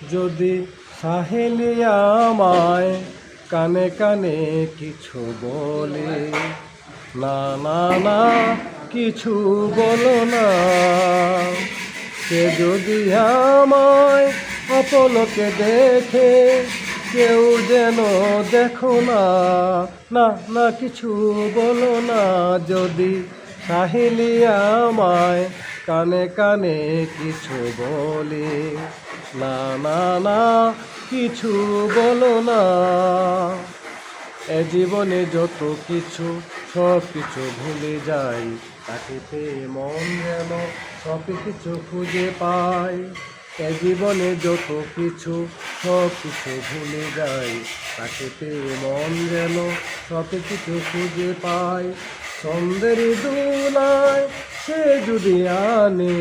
যদি সাহেলি আমায় কানে কানে কিছু বলে, না না না কিছু বলো না। সে যদি আমায় অপলকে দেখে, কেউ যেন দেখো না, না না কিছু বলো না। যদি সাহেলি আমায় কানে কানে কিছু বলে, না না না কিছু বলো না। এ জীবনে যত কিছু সব কিছু ভুলে যাই, তাকে পেয়ে মন যেন সব কিছু খুঁজে পাই। এ জীবনে যত কিছু সব কিছু ভুলে যাই, তাকে পেয়ে মন যেন সব কিছু খুঁজে পাই। ছন্দের দোলায় সে যদি আনে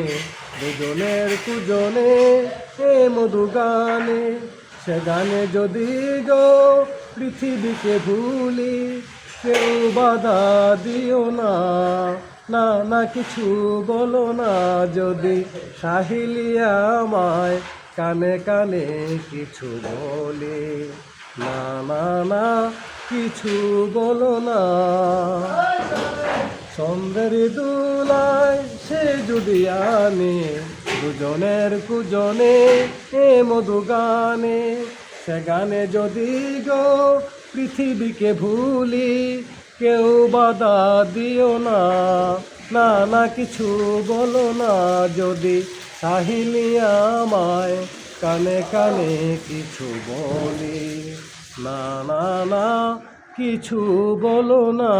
দুজনের কুজনে এ মধু গানে, সে গানে যদি গো পৃথিবীকে ভুলি, কেউ বাধা দিও না, না না কিছু বলো না। যদি সাহেলি আমায় কানে কানে কিছু বলে, না না না কিছু বলো না। ছন্দের দোলায় সে যদি আনে দুজনের কুজনে এ মধু গানে, সে গানে যদি গো পৃথিবীকে ভুলি, কেউ বাধা দিও না, না না কিছু বলো না। যদি সাহেলি আমায় কানে কানে কিছু বলি, না না না কিছু বলো না।